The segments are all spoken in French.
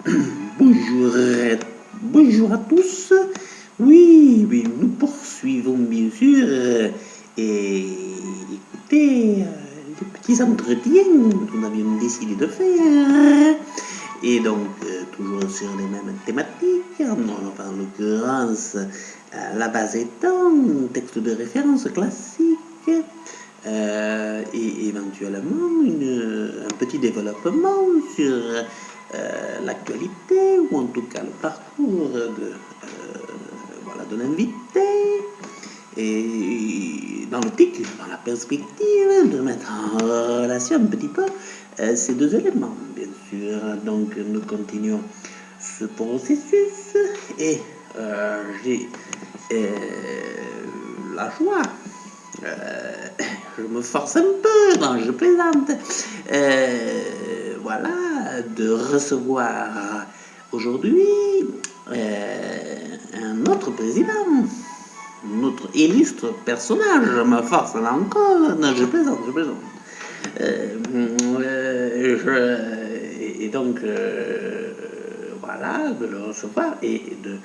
Bonjour, bonjour à tous. Oui, oui, nous poursuivons bien sûr et écoutez les petits entretiens que nous avions décidé de faire. Et donc, toujours sur les mêmes thématiques, enfin, en l'occurrence, la base étant un texte de référence classique et éventuellement un petit développement sur l'actualité ou en tout cas le parcours voilà, de l'invité et dans l'optique, dans la perspective de mettre en relation un petit peu ces deux éléments, bien sûr. Donc nous continuons ce processus et j'ai la joie, je me force un peu, non, je plaisante, voilà, de recevoir aujourd'hui un autre président, notre illustre personnage. Je me force là encore, non, je plaisante, je plaisante. Et donc, voilà, de le recevoir et de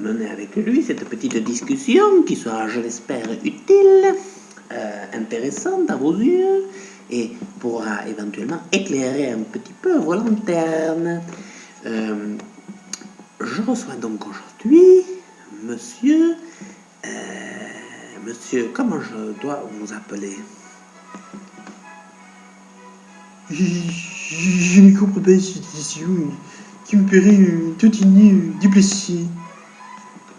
mener avec lui cette petite discussion qui sera, je l'espère, utile, intéressante à vos yeux et pourra éventuellement éclairer un petit peu vos lanternes. Je reçois donc aujourd'hui monsieur, comment je dois vous appeler? Je ne comprends pas cette question qui me paraît tantinet déplacée.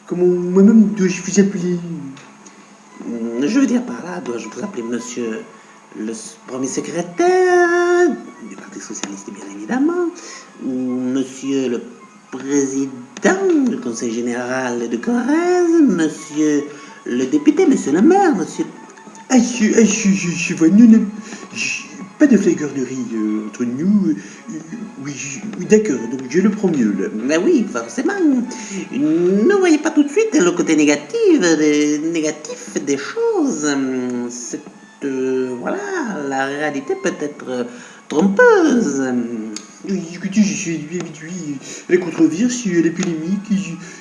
Comment moi-même dois-je vous appeler? Je veux dire par là, dois-je vous appeler monsieur le premier secrétaire du Parti Socialiste, bien évidemment, ou monsieur le président du Conseil Général de Corrèze, monsieur le député, monsieur le maire, monsieur... Je vois, non, pas de flagornerie entre nous. Oui, d'accord, donc je le prends mieux, là. Mais oui, forcément. Ne voyez pas tout de suite le côté négatif des choses. Voilà, la réalité peut être trompeuse. Oui, écoutez, je suis habitué à la controverse, à la polémique.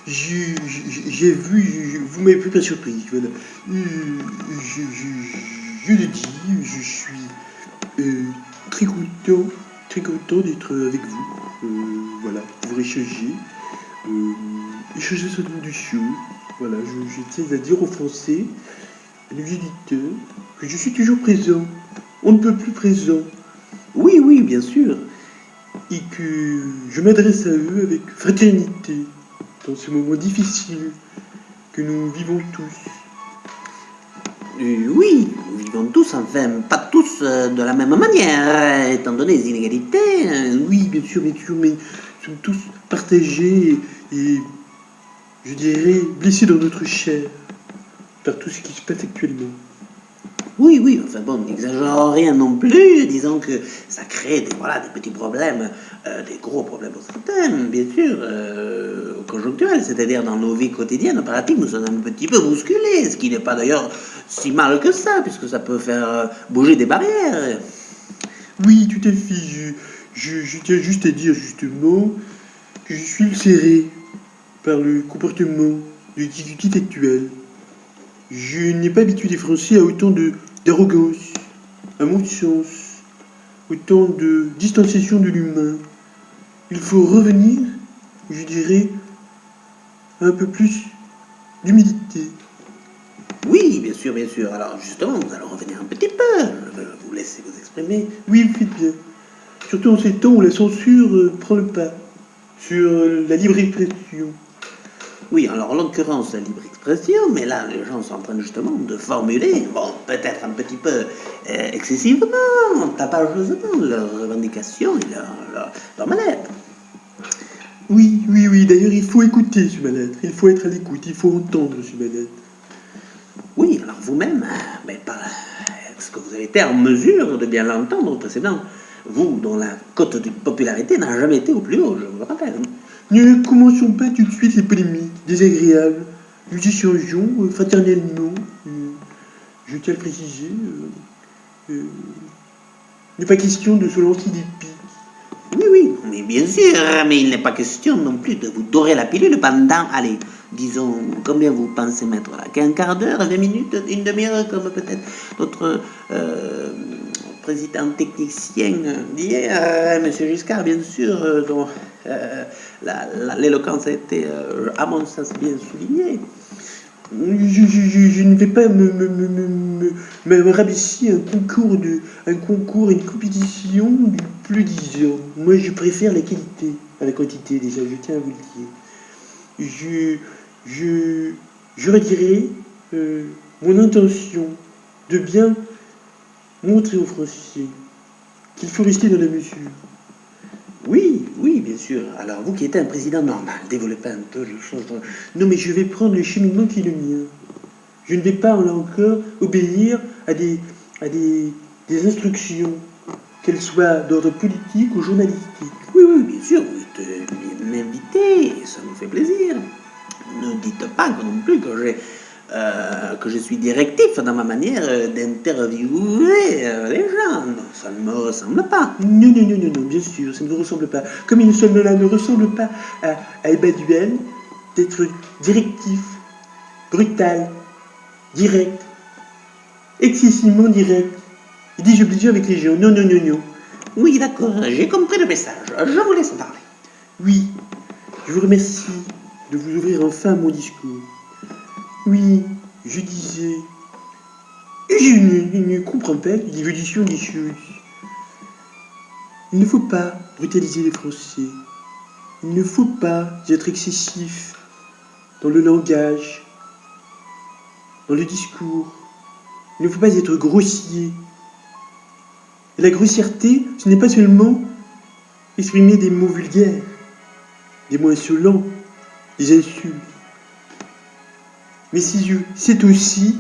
J'ai vu, vous m'avez pris par surprise, voilà. Je le dis, je suis très content d'être avec vous. Voilà, pour échanger sur de choses. Voilà, je tiens à dire aux Français, à nos auditeurs, que je suis toujours présent. On ne peut plus présent. Oui, oui, bien sûr. Et que je m'adresse à eux avec fraternité dans ce moment difficile que nous vivons tous. Oui, nous vivons tous, enfin, pas tous de la même manière, étant donné les inégalités. Oui, bien sûr, mais nous sommes tous partagés et je dirais, blessés dans notre chair par tout ce qui se passe actuellement. Oui, oui, enfin bon, n'exagérons rien non plus, disons que ça crée des petits problèmes, des gros problèmes pour certains, bien sûr, conjoncturels, c'est-à-dire dans nos vies quotidiennes, pratiques, nous sommes un petit peu bousculés, ce qui n'est pas d'ailleurs si mal que ça, puisque ça peut faire bouger des barrières. Oui, tout à fait, je tiens juste à dire justement que je suis ulcéré par le comportement de l'exécutif actuel. Je n'ai pas habitué les Français à autant d'arrogance, à mon sens, autant de distanciation de l'humain. Il faut revenir, je dirais, à un peu plus d'humilité. Oui, bien sûr, bien sûr. Alors justement, nous allons revenir un petit peu, je vais vous laisser vous exprimer. Oui, vous faites bien. Surtout en ces temps où la censure prend le pas sur la libre expression. Oui, alors en l'occurrence, la libre expression, mais là, les gens sont en train justement de formuler, bon, peut-être un petit peu excessivement, tapageusement, leurs revendications et leur mal-être. Oui, d'ailleurs, il faut écouter ce mal-être, il faut être à l'écoute, il faut entendre ce mal-être. Oui, alors vous-même, est-ce que vous avez été en mesure de bien l'entendre au précédent? Vous, dont la cote de popularité n'a jamais été au plus haut, je vous le rappelle. Ne commençons pas tout de suite les polémiques désagréables. Nous échangeons fraternellement. Je tiens à le préciser. Il n'est pas question de se lancer des pics. Oui, Oui, mais bien sûr, mais il n'est pas question non plus de vous dorer la pilule pendant, allez, disons, combien vous pensez mettre là? Qu'un quart d'heure, 20 minutes, une demi-heure, comme peut-être notre président technicien d'hier, M. Giscard, bien sûr, dont l'éloquence a été, à mon sens, bien soulignée. Je ne vais pas me rabaisser un concours, une compétition du plus disant. Moi, je préfère la qualité à la quantité, déjà, je tiens à vous le dire. Je redirai mon intention de bien montrer aux Français qu'il faut rester dans la mesure. Oui, oui, bien sûr. Alors, vous qui êtes un président normal, développez un peu les choses. Non, mais je vais prendre le cheminement qui est le mien. Je ne vais pas, là encore, obéir à des instructions, qu'elles soient d'ordre politique ou journalistique. Oui, oui, bien sûr, vous êtes bien invité, ça nous fait plaisir. Ne dites pas non plus que je suis directif dans ma manière d'interviewer les gens. Ça ne me ressemble pas. Non, non, non, non, non, bien sûr, ça ne vous ressemble pas. Comme il cela ne ressemble pas à Emmanuel, d'être directif, brutal, direct, excessivement direct. Il dit je obligé avec les gens. Non, non, non, non. Oui, d'accord, j'ai compris le message. Je vous laisse parler. Oui, je vous remercie de vous ouvrir enfin à mon discours. Oui, je disais... Je ne comprends pas l'évolution des choses. Il ne faut pas brutaliser les Français. Il ne faut pas être excessif dans le langage, dans le discours. Il ne faut pas être grossier. Et la grossièreté, ce n'est pas seulement exprimer des mots vulgaires, des mots insolents, des insultes. Mais c'est aussi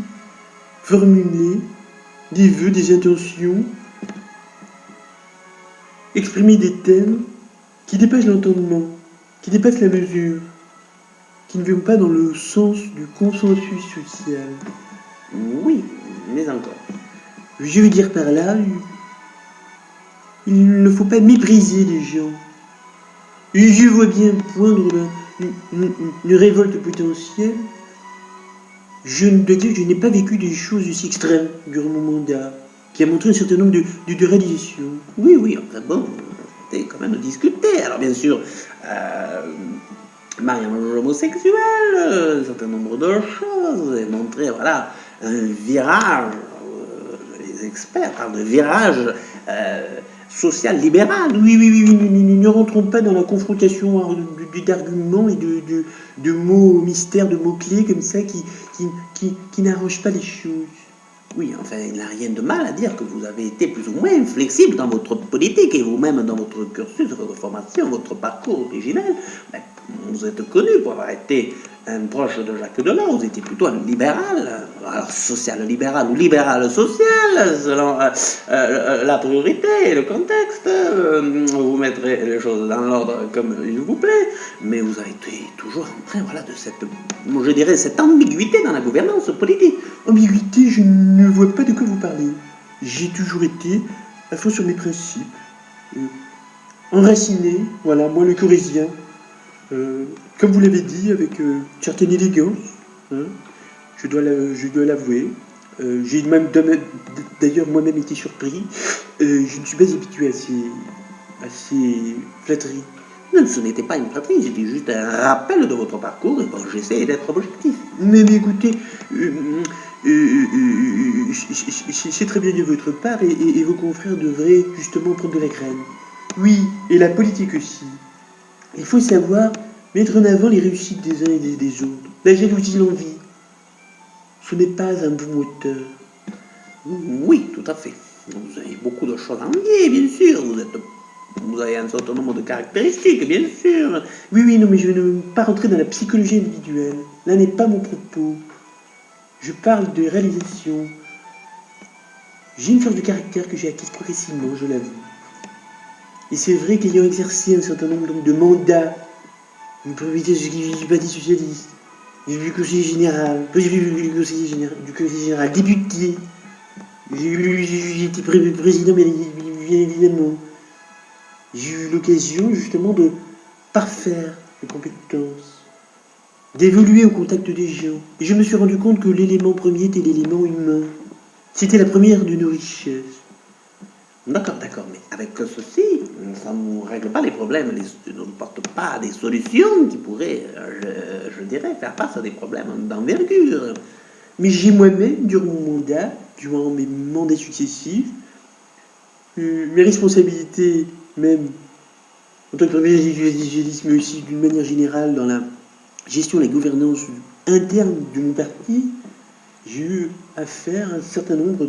formuler des vœux, des intentions, exprimer des thèmes qui dépassent l'entendement, qui dépassent la mesure, qui ne vont pas dans le sens du consensus social. Oui, mais encore. Je veux dire par là, il ne faut pas mépriser les gens. Et je vois bien poindre une révolte potentielle. Je dois dire que je n'ai pas vécu des choses aussi extrêmes durant mon mandat, qui a montré un certain nombre de réalisations. Oui, oui, enfin bon, c'est quand même discuté. Alors bien sûr, mariage homosexuel, un certain nombre de choses, vous avez montré, voilà, un virage, les experts parlent de virage social libéral. Oui, oui, oui, oui, nous ne rentrons pas dans la confrontation d'arguments et de mots mystères, de mots-clés comme ça qui n'arrangent pas les choses. Oui, enfin, il n'y a rien de mal à dire que vous avez été plus ou moins flexible dans votre politique et vous-même dans votre cursus, votre formation, votre parcours originel. Ben, vous êtes connu pour avoir été un proche de Jacques Delors, vous étiez plutôt un libéral, alors social-libéral ou libéral-social, selon la priorité et le contexte. Vous mettrez les choses dans l'ordre comme il vous plaît, mais vous avez été toujours en train, voilà, de cette, je dirais, cette ambiguïté dans la gouvernance politique. Ambiguïté, je ne vois pas de quoi vous parlez. J'ai toujours été à fond sur mes principes, enraciné, voilà, moi le corésien, comme vous l'avez dit, avec une certaine élégance, hein, je dois l'avouer. J'ai même d'ailleurs moi-même été surpris. Je ne suis pas habitué à ces flatteries. Non, ce n'était pas une flatterie, c'était juste un rappel de votre parcours, et bon, j'essaie d'être objectif. Mais écoutez, c'est très bien de votre part, et vos confrères devraient justement prendre de la graine. Oui, et la politique aussi. Il faut savoir mettre en avant les réussites des uns et des autres. La jalousie, l'envie, ce n'est pas un bon moteur. Oui, tout à fait. Vous avez beaucoup de choses à envier, bien sûr. Vous avez un certain nombre de caractéristiques, bien sûr. Oui, oui, non, mais je ne veux pas rentrer dans la psychologie individuelle. Là n'est pas mon propos. Je parle de réalisation. J'ai une force de caractère que j'ai acquise progressivement, je l'avoue. Et c'est vrai qu'ayant exercé un certain nombre de mandats, une probabilité du Parti Socialiste, du conseiller général, du conseiller général, député, j'ai été président, bien évidemment. J'ai eu l'occasion justement de parfaire mes compétences, d'évoluer au contact des gens. Et je me suis rendu compte que l'élément premier était l'élément humain. C'était la première de nos richesses. D'accord, d'accord, mais avec ceci, ça ne règle pas les problèmes, ne nous porte pas des solutions qui pourraient, je dirais, faire face à des problèmes d'envergure. Mais j'ai moi-même, durant mon mandat, durant mes mandats successifs, mes responsabilités, même en tant que premier évangéliste, mais aussi d'une manière générale dans la gestion de la gouvernance interne de mon parti, j'ai eu à faire un certain nombre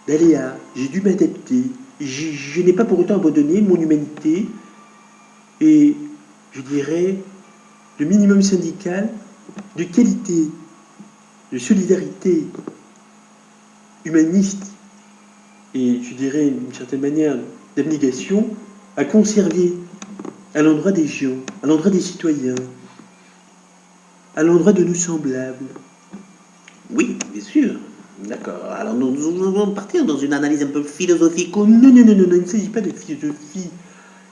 d'aléas. J'ai dû m'adapter. Je n'ai pas pour autant abandonné mon humanité et, je dirais, le minimum syndical de qualité, de solidarité humaniste et, je dirais, d'une certaine manière, d'abnégation à conserver à l'endroit des gens, à l'endroit des citoyens, à l'endroit de nos semblables. Oui, bien sûr. D'accord. Alors nous allons partir dans une analyse un peu philosophique. Oh, non, non, non, non, non, il ne s'agit pas de philosophie.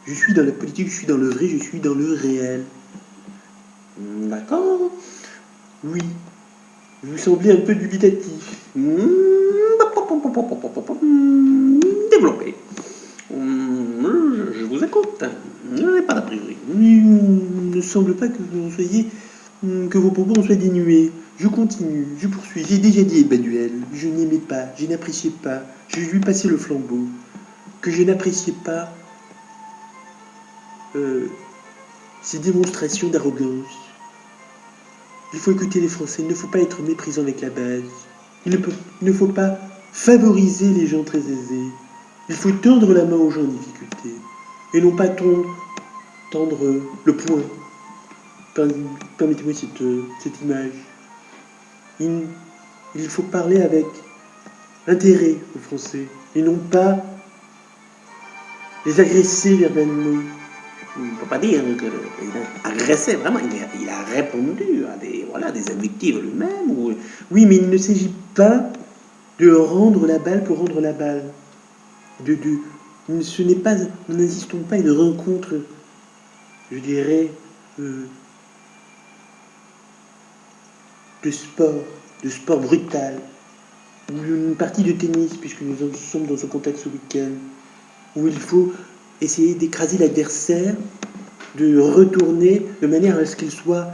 Je suis dans la politique, je suis dans le vrai, je suis dans le réel. D'accord. Oui. Vous semblez un peu dubitatif. Développez. Je vous écoute. Je n'ai pas d'a priori. Il ne semble pas que vous soyez, que vos propos en soient dénués. Je continue, je poursuis. J'ai déjà dit Emmanuel, je n'aimais pas, je n'appréciais pas, je lui passais le flambeau, que je n'appréciais pas ces démonstrations d'arrogance. Il faut écouter les Français, il ne faut pas être méprisant avec la base. Il ne faut pas favoriser les gens très aisés. Il faut tendre la main aux gens en difficulté. Et non pas tendre le poing. Permettez-moi cette image. Il faut parler avec intérêt aux Français. Et non pas les agresser verbalement. On ne peut pas dire que le président a agressé, vraiment, il a répondu à des invectives lui-même. Oui, mais il ne s'agit pas de rendre la balle pour rendre la balle. Ce n'est pas, nous n'assistons pas à une rencontre, je dirais, de sport brutal, ou une partie de tennis, puisque nous sommes dans ce contexte ce week-end, où il faut essayer d'écraser l'adversaire, de retourner de manière à ce qu'il soit,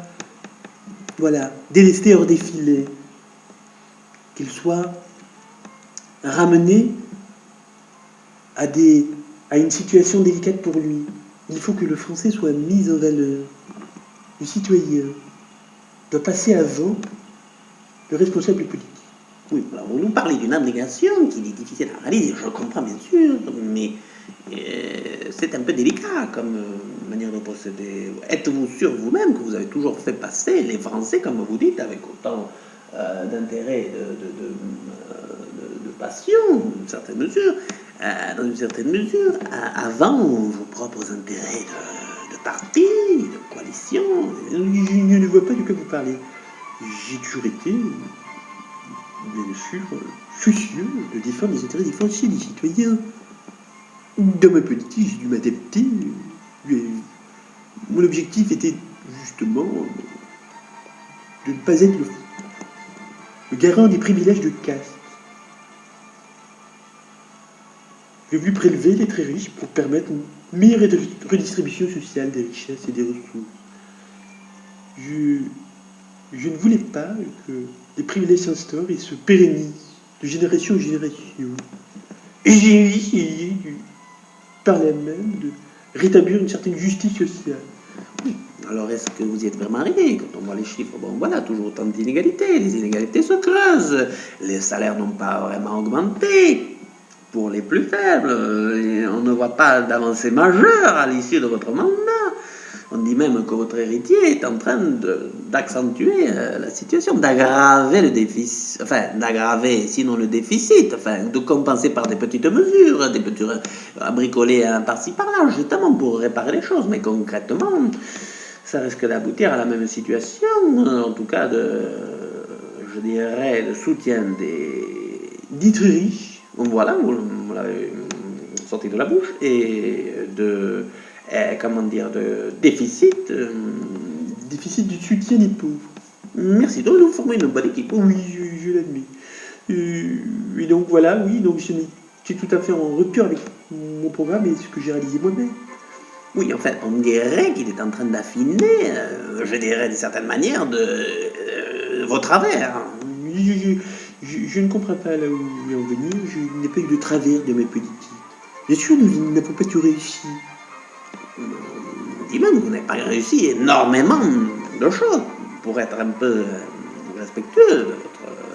voilà, délesté hors des filets, qu'il soit ramené à une situation délicate pour lui. Il faut que le français soit mis en valeur. Le citoyen doit passer avant le responsable politique. Oui, alors vous nous parlez d'une abnégation qui est difficile à réaliser, je comprends bien sûr, mais c'est un peu délicat comme manière de procéder. Êtes-vous sûr vous-même que vous avez toujours fait passer les Français, comme vous dites, avec autant d'intérêt, de passion, dans une certaine mesure, avant vos propres intérêts de parti, de coalition? Je ne vois pas de quoi vous parlez. J'ai toujours été, bien sûr, soucieux de défendre les intérêts des Français, des citoyens. Dans ma politique, j'ai dû m'adapter. Mon objectif était justement de ne pas être le garant des privilèges de caste. J'ai voulu prélever les très riches pour permettre une meilleure redistribution sociale des richesses et des ressources. Je ne voulais pas que les privilèges s'instaurent et se pérennisent de génération en génération. Et j'ai essayé, par là même, de rétablir une certaine justice sociale. Oui. Alors est-ce que vous y êtes vraiment arrivé? Quand on voit les chiffres, bon voilà, toujours autant d'inégalités, les inégalités se creusent, les salaires n'ont pas vraiment augmenté pour les plus faibles, et on ne voit pas d'avancée majeure à l'issue de votre mandat. On dit même que votre héritier est en train d'accentuer la situation, d'aggraver le déficit, enfin d'aggraver sinon le déficit, enfin de compenser par des petites mesures, des petits bricolés par-ci par-là, justement pour réparer les choses, mais concrètement, ça risque d'aboutir à la même situation, en tout cas je dirais, de soutien des Dits très riches. voilà, sorti de la bouche et de, comment dire, de déficit. Déficit du soutien des pauvres. Merci, donc nous formons une bonne équipe. Oui, je l'admets. Et donc voilà, oui, donc c'est tout à fait en rupture avec mon programme et ce que j'ai réalisé moi-même. Oui, en fait, on dirait qu'il est en train d'affiner, je dirais d'une certaine manière, vos travers. Je ne comprends pas là où vous voulez en venir. Je n'ai pas eu de travers de mes politiques. Bien sûr, nous n'avons pas tout réussi. Dis même que vous n'avez pas réussi énormément de choses pour être un peu respectueux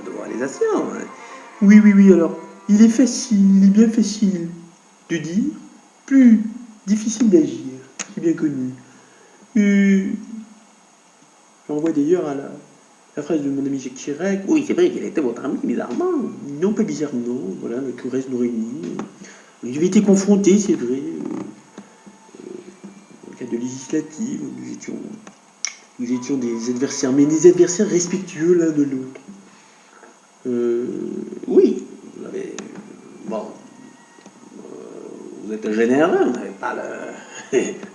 de vos réalisations. Oui, alors, il est bien facile de dire, plus difficile d'agir, c'est bien connu. J'envoie d'ailleurs à la phrase de mon ami Jacques Chirac. Oui, c'est vrai qu'il était votre ami, bizarrement. Non, pas bizarrement, voilà, avec le reste nous réunit. J'avais été confronté, c'est vrai, au cas de législative, nous étions des adversaires, mais des adversaires respectueux l'un de l'autre. Oui, vous avez. Bon. Vous êtes généreux, vous n'avez pas le.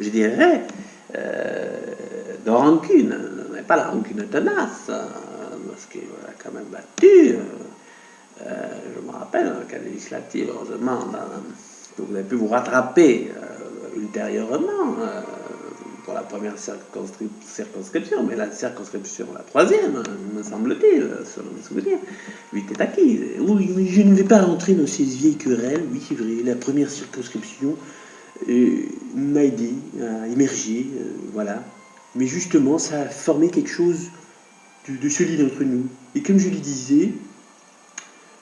Je dirais. De rancune. Vous n'avez pas la rancune tenace. Parce qu'il vous a quand même battu. Je me rappelle, dans le cas législatif, heureusement, vous avez pu vous rattraper ultérieurement. Pour la première circonscription, mais la circonscription, la troisième, me semble-t-il, selon mes souvenirs, lui était acquise. Oui, mais je ne vais pas rentrer dans ces vieilles querelles, oui, c'est vrai, la première circonscription m'a aidé à émerger, voilà. Mais justement, ça a formé quelque chose de solide entre nous. Et comme je le disais,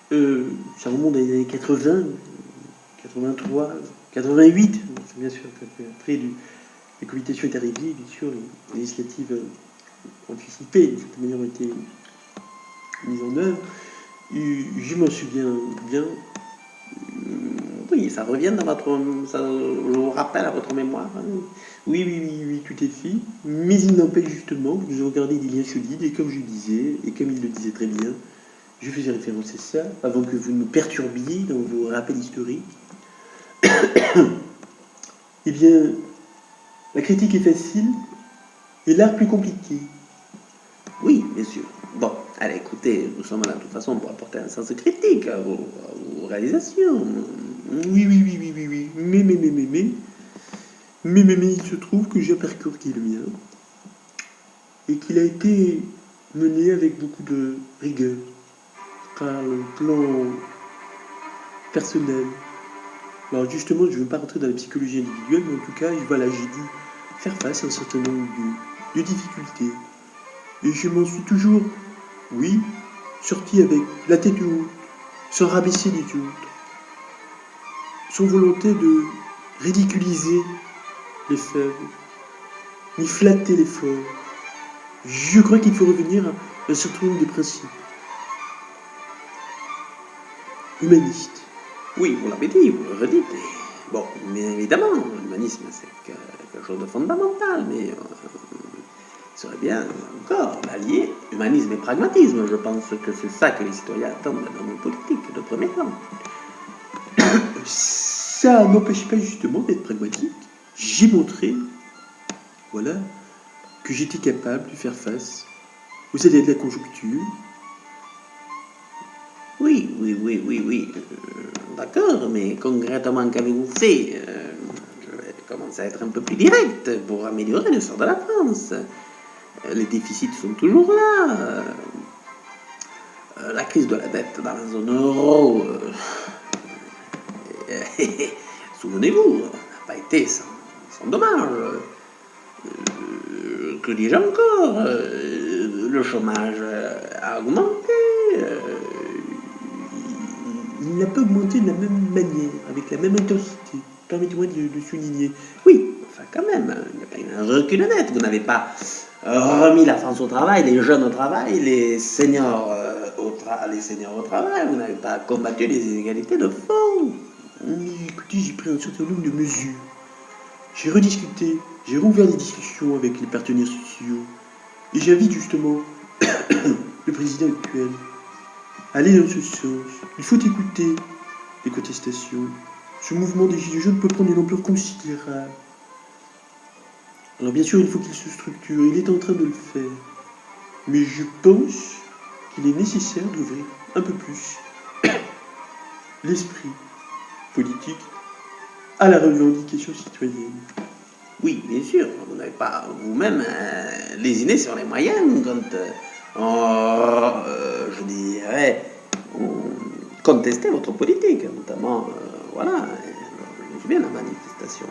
ça remonte dans les années 80, 83, 88, bien sûr, après la cohabitation est arrivée, bien sûr, les législatives anticipées, d'une certaine manière, ont été mises en œuvre. Et je m'en souviens bien. Oui, ça revient dans votre. Ça, je vous rappelle à votre mémoire. Hein. Oui, tout est fait. Mais il n'empêche justement que nous avons gardé des liens solides, et comme je le disais, et comme il le disait très bien, je faisais référence à ça, avant que vous nous perturbiez dans vos rappels historiques. Eh bien, la critique est facile et l'art plus compliqué. Oui, bien sûr. Bon, allez, écoutez, nous sommes là de toute façon pour apporter un sens critique à vos réalisations. Oui. Mais il se trouve que j'ai un parcours qui est le mien et qu'il a été mené avec beaucoup de rigueur par le plan personnel. Alors justement, je ne veux pas rentrer dans la psychologie individuelle, mais en tout cas, voilà, j'ai dû faire face à un certain nombre de difficultés. Et je m'en suis toujours, oui, sorti avec la tête haute, sans rabaisser les autres, sans volonté de ridiculiser les faibles, ni flatter les forts. Je crois qu'il faut revenir à un certain nombre de principes humanistes. Oui, vous l'avez dit, vous le redites. Bon, bien évidemment, l'humanisme, c'est quelque chose de fondamental, mais il serait bien encore d'allier humanisme et pragmatisme. Je pense que c'est ça que les citoyens attendent dans nos politiques de premier plan. Ça n'empêche pas justement d'être pragmatique. J'ai montré, voilà, que j'étais capable de faire face aux aléas de la conjoncture. Oui. D'accord, mais concrètement, qu'avez-vous fait Je vais commencer à être un peu plus direct pour améliorer le sort de la France. Les déficits sont toujours là. La crise de la dette dans la zone euro, souvenez-vous, n'a pas été sans dommage. Que dis-je encore le chômage a augmenté. Il n'a pas augmenté de la même manière, avec la même intensité. Permettez-moi de souligner. Oui, enfin quand même, il n'y a pas eu un recul net. Vous n'avez pas remis la France au travail, les jeunes au travail, les seniors au travail. Vous n'avez pas combattu les inégalités de fond. Écoutez, j'ai pris un certain nombre de mesures. J'ai rediscuté, j'ai rouvert des discussions avec les partenaires sociaux. Et j'invite justement le président actuel à aller dans ce sens. Il faut écouter les contestations. ce mouvement des Gilets jaunes peut prendre une ampleur considérable. Alors bien sûr, il faut qu'il se structure, il est en train de le faire. Mais je pense qu'il est nécessaire d'ouvrir un peu plus l'esprit politique à la revendication citoyenne. Oui, bien sûr, vous n'avez pas vous-même lésiné sur les moyens quand je dirais, contesté votre politique, notamment, voilà, je me souviens de la manifestation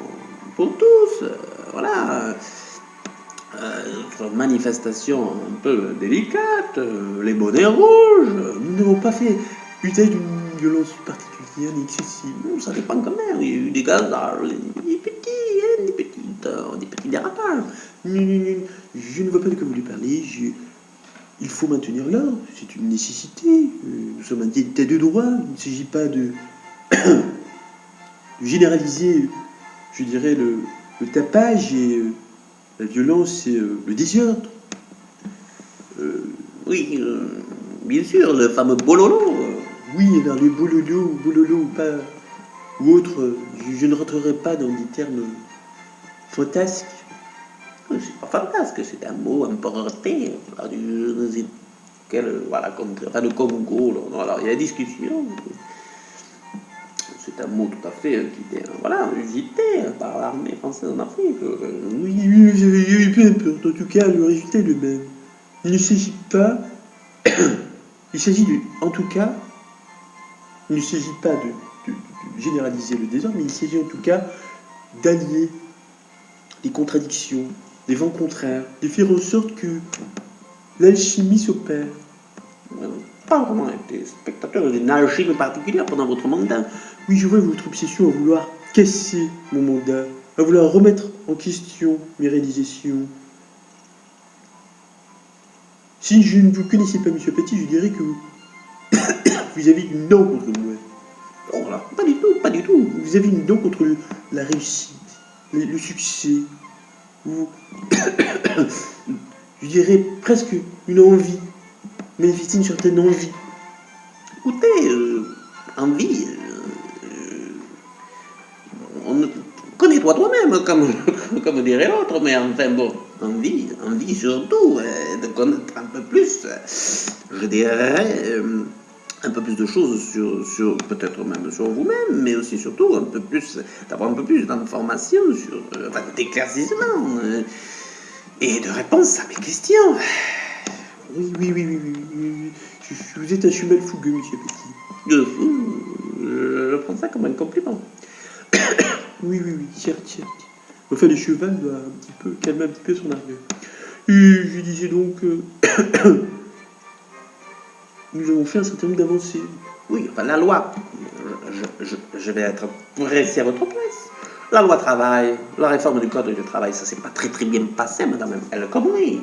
pour tous, voilà, notre manifestation un peu délicate, les bonnets rouges. Nous n'avons pas fait usage d'une violence particulière ni excessive. Non, ça dépend quand même, il y a eu des gazages, des petits dérapages. Je ne vois pas de quoi vous voulez parler. Il faut maintenir l'ordre, c'est une nécessité. Nous sommes un état de droit. Il ne s'agit pas de généraliser, je dirais, le tapage et la violence et le désordre. Oui, bien sûr, le fameux bololo. Oui, alors le bololo ou pas, ou autre, je ne rentrerai pas dans des termes fantasques. C'est pas fantasque, c'est un mot importé. Voilà, enfin, de Congo. Alors, il y a discussion. C'est un mot tout à fait qui était voilà, usité par l'armée française en Afrique. Oui, peu importe. En tout cas, le résultat est le même. Il ne s'agit pas. Il s'agit de. En tout cas, il ne s'agit pas de généraliser le désordre, mais il s'agit en tout cas d'allier les contradictions, les vents contraires, de faire en sorte que l'alchimie s'opère. Pas vraiment été spectateur d'une alchimie particulière pendant votre mandat. Oui, je vois votre obsession à vouloir casser mon mandat, à vouloir remettre en question mes réalisations. Si je ne vous connaissais pas, monsieur Petit, je dirais que vous avez une dent contre moi. Oh là, pas du tout, pas du tout. Vous avez une dent contre la réussite, le succès. Vous, je dirais presque une envie, manifester une certaine envie. Écoutez, envie, connais-toi toi-même, comme dirait l'autre, mais enfin bon, envie surtout, de connaître un peu plus, je dirais, un peu plus de choses sur peut-être même sur vous-même, mais aussi surtout un peu plus, d'avoir un peu plus d'informations sur, enfin d'éclaircissement, et de réponses à mes questions. Oui. Vous êtes un cheval fougueux, monsieur Petit. Je prends ça comme un compliment. Oui, certes. Enfin, le cheval doit calmer un petit peu son ardeur. Et je disais donc nous avons fait un certain nombre d'avancées. Oui, enfin la loi, je vais être pressé à votre place. La loi travail, la réforme du code du travail, ça s'est pas très bien passé, madame El Khomri.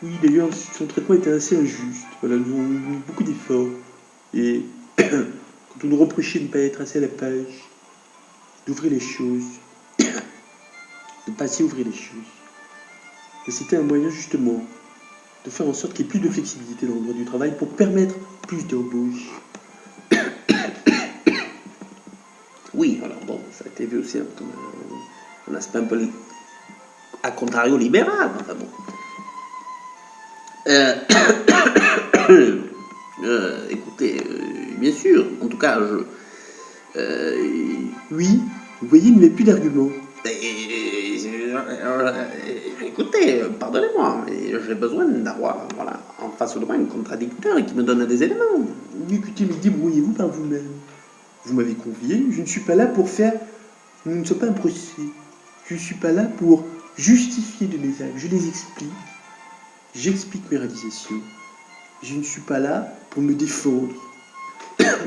Oui, d'ailleurs, son traitement était assez injuste. Voilà, nous avons mis beaucoup d'efforts. Et quand on nous reprochait de ne pas être assez à la page, d'ouvrir les choses, de ne pas assez ouvrir les choses, et c'était un moyen justement de faire en sorte qu'il y ait plus de flexibilité dans le droit du travail pour permettre plus d'embauches. Oui, alors bon, ça a été vu aussi comme un aspect un peu à contrario libéral, enfin bon. Écoutez, bien sûr, en tout cas, oui, vous voyez, il n'y a plus d'arguments. Écoutez, pardonnez-moi, mais j'ai besoin d'avoir en face de moi un contradicteur qui me donne des éléments. Écoutez, mais débrouillez-vous par vous-même. Vous m'avez convié, je ne suis pas là pour faire... Nous ne sommes pas un procès. Je ne suis pas là pour justifier de mes actes. Je les explique. J'explique mes réalisations. Je ne suis pas là pour me défendre.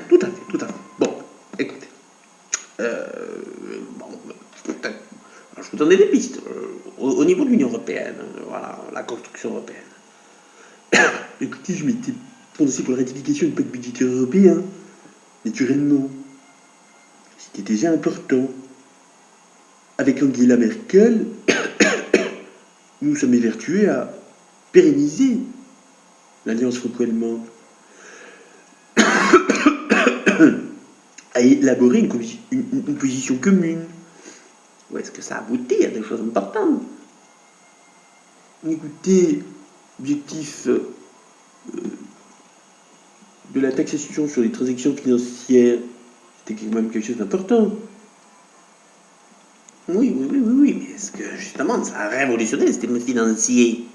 Tout à fait. Bon, écoutez. Peut-être. Je vous donne des pistes. Au niveau de l'Union européenne, voilà, la construction européenne. Écoutez, je m'étais prononcé pour la ratification du pacte budgétaire européen. Naturellement. C'était déjà important. Avec Angela Merkel, nous sommes évertués à pérenniser l'alliance franco-allemande. à élaborer une position commune. Ou est-ce que ça aboutit à des choses importantes? Écoutez, l'objectif de la taxation sur les transactions financières, c'était quand même quelque chose d'important. Oui, mais est-ce que justement ça a révolutionné le système financier?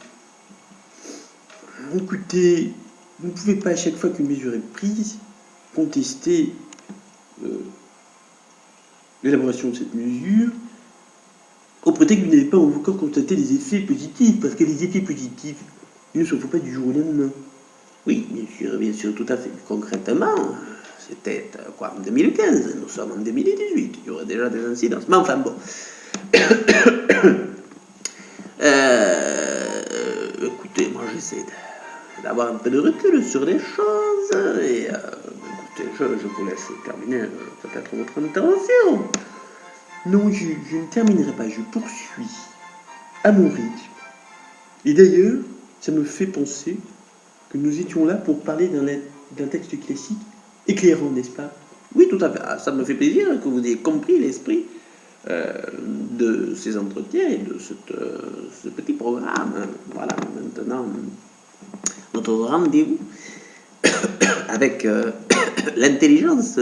Écoutez, vous ne pouvez pas à chaque fois qu'une mesure est prise contester l'élaboration de cette mesure au prétexte que vous n'avez pas encore constaté les effets positifs, parce que les effets positifs ne se font pas du jour au lendemain. Oui, bien sûr, tout à fait. Concrètement, c'était quoi, en 2015, nous sommes en 2018, il y aurait déjà des incidences. Mais enfin bon. Écoutez, moi j'essaie d'avoir un peu de recul sur les choses et écoutez, je vous laisse terminer peut-être votre intervention. Non, je ne terminerai pas, je poursuis à mon rythme. Et d'ailleurs, ça me fait penser que nous étions là pour parler d'un texte classique éclairant, n'est-ce pas? Oui, tout à fait. Ah, ça me fait plaisir que vous ayez compris l'esprit de ces entretiens et de ce petit programme. Voilà, maintenant, notre rendez-vous avec l'intelligence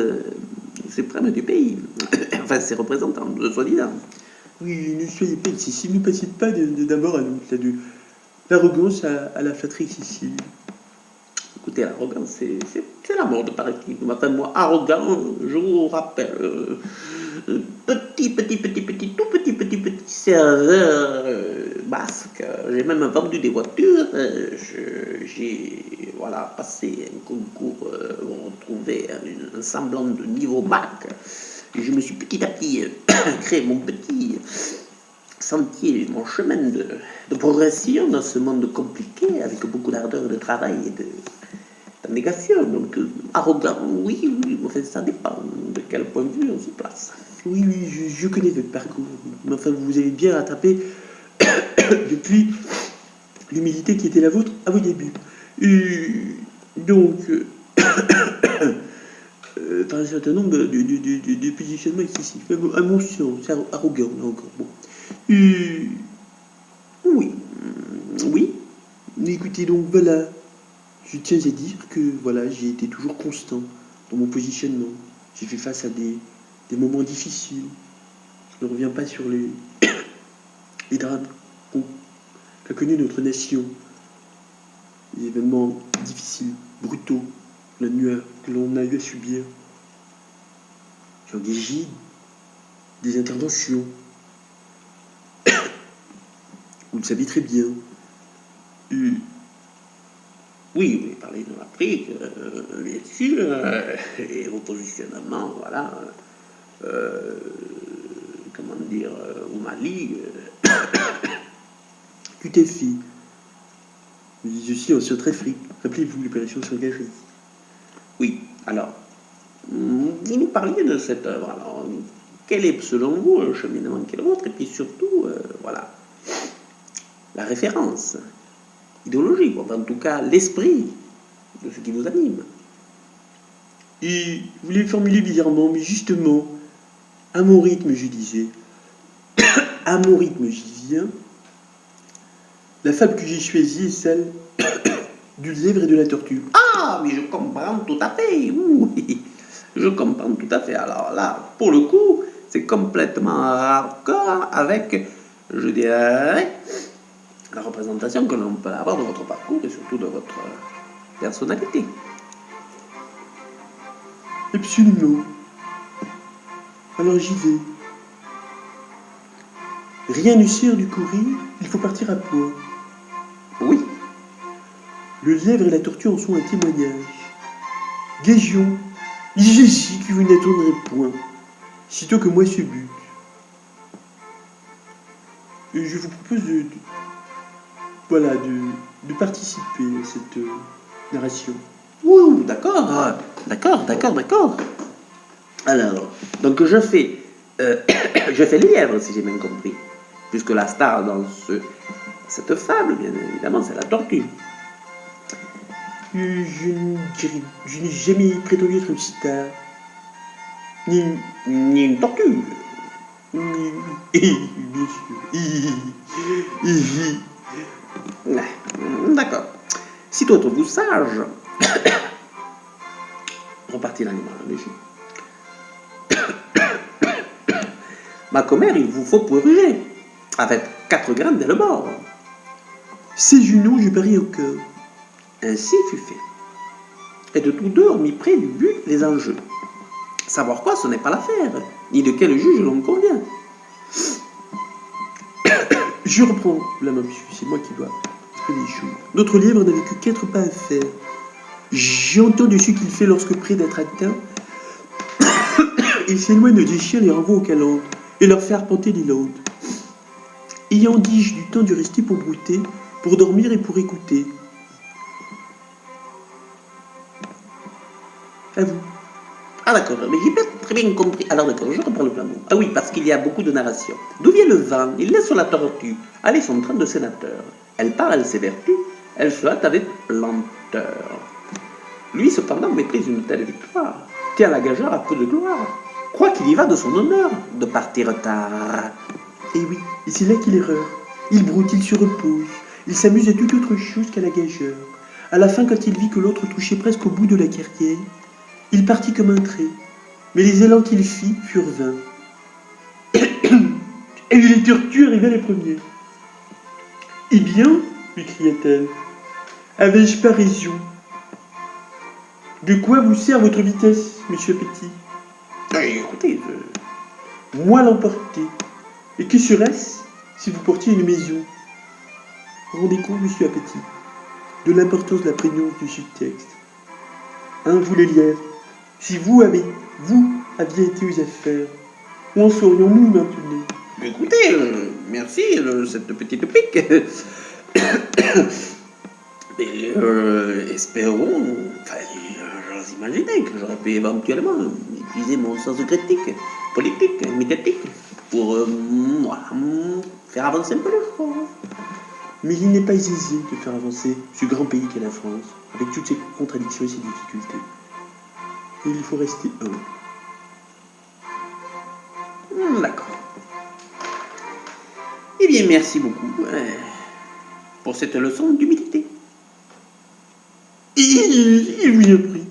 suprême du pays, enfin ses représentants, soi-disant. Oui, ne soyez pas excessif, ne passez pas d'abord à l'autre, de l'arrogance à la flatterie excessive. Écoutez, l'arrogance, c'est la mode, paraît-il. Enfin, moi, arrogant, je vous rappelle, tout petit serveur basque. J'ai même vendu des voitures. J'ai voilà, passé un concours pour retrouver un semblant de niveau bac. Et je me suis petit à petit créé mon petit sentier, mon chemin de progression dans ce monde compliqué, avec beaucoup d'ardeur de travail et de négation. Donc, arrogant, oui, enfin, ça dépend de quel point de vue on se place. Oui, je connais votre parcours. Mais enfin, vous avez bien rattrapé depuis l'humilité qui était la vôtre à vos débuts. Donc, par un certain nombre de positionnements excessifs. À mon sens, c'est arrogant, là encore. Bon. Oui. Écoutez, donc voilà. Je tiens à dire que voilà, j'ai été toujours constant dans mon positionnement. J'ai fait face à des moments difficiles. Je ne reviens pas sur les drames qu'a connu notre nation. Les événements difficiles, brutaux, que l'on a eu à subir. Sur des gîtes, des interventions. Vous le savez très bien. Oui, vous parlez de l'Afrique, bien sûr, et vos positionnements, voilà, comment dire, au Mali. Tout à fait. Mais je suis en Centrafrique. Rappelez-vous l'opération s'engager. Oui, alors, vous nous parliez de cette œuvre. Alors, quel est, selon vous, le cheminement qui est le vôtre, et puis surtout, voilà, la référence idéologique, enfin, en tout cas, l'esprit de ce qui vous anime. Et vous l'avez formulé bizarrement, mais justement, à mon rythme, je disais, à mon rythme, j'y viens. La fable que j'ai choisie est celle du lièvre et de la tortue. Ah, mais je comprends tout à fait, oui, je comprends tout à fait. Alors là, pour le coup, c'est complètement raccord avec, je dirais, la représentation que l'on peut avoir de votre parcours et surtout de votre personnalité. Absolument. Alors j'y vais. Rien ne sert du courir, il faut partir à point. Oui. Le lièvre et la tortue en sont un témoignage. Gageons, ici que vous n'attendrez point, sitôt que moi ce but. Et je vous propose de participer à cette narration. Ouh, d'accord. Alors, donc je fais le lièvre, si j'ai bien compris. Puisque la star dans cette fable, bien évidemment, c'est la tortue. Je n'ai jamais prétendu être une star. Ni une tortue. Bien sûr. D'accord. Si toi vous sage, repartit l'animal léger. Ma commère, il vous faut purger, avec 4 graines dès le bord. Ces genoux, je parie au cœur. Ainsi fut fait. Et de tous deux, on mit près du but les enjeux. Savoir quoi, ce n'est pas l'affaire, ni de quel juge l'on convient. Je reprends la main, puisque c'est moi qui dois exprimer les choses. Notre lièvre n'avait que 4 pas à faire. J'entends de ce qu'il fait lorsque près d'être atteint, il s'éloigne des chiens, les renvoie aux calendes, et leur fait arpenter les landes. Ayant dis-je du temps de rester pour brouter, pour dormir et pour écouter. À vous. Ah d'accord, mais j'ai pas très bien compris. Alors d'accord, je reprends le plan. Ah oui, parce qu'il y a beaucoup de narration. D'où vient le vent? Il laisse sur la tortue. Aller son train de sénateur. Elle part, elle s'évertue, elle se hâte avec lenteur. Lui cependant méprise une telle victoire. Tient la gageure à peu de gloire. Croit qu'il y va de son honneur de partir tard. Et oui, et c'est là qu'est l'erreur. Il broute, il se repose, il s'amuse à toute autre chose qu'à la gageure. À la fin, quand il vit que l'autre touchait presque au bout de la carrière, il partit comme un trait, mais les élans qu'il fit furent vains. Et les tortues arrivaient les premiers. Eh bien, lui cria-t-elle, avais-je pas raison? De quoi vous sert votre vitesse, monsieur Petit? Écoutez, Moi l'emporter. Et que serait-ce si vous portiez une maison? Rendez compte, monsieur Appétit, de l'importance de la prégnance du subtexte. Hein, vous les lièvres, si vous aviez été aux affaires, où en serions-nous maintenant? écoutez, merci de cette petite pique. Et espérons, enfin, j'ose imaginer que j'aurais pu éventuellement utiliser mon sens critique, politique, médiatique, pour voilà, faire avancer un peu les choses. Mais il n'est pas aisé de faire avancer ce grand pays qu'est la France, avec toutes ses contradictions et ses difficultés. Et il faut rester humble. D'accord. Eh bien, merci beaucoup pour cette leçon d'humilité. Il vous a pris.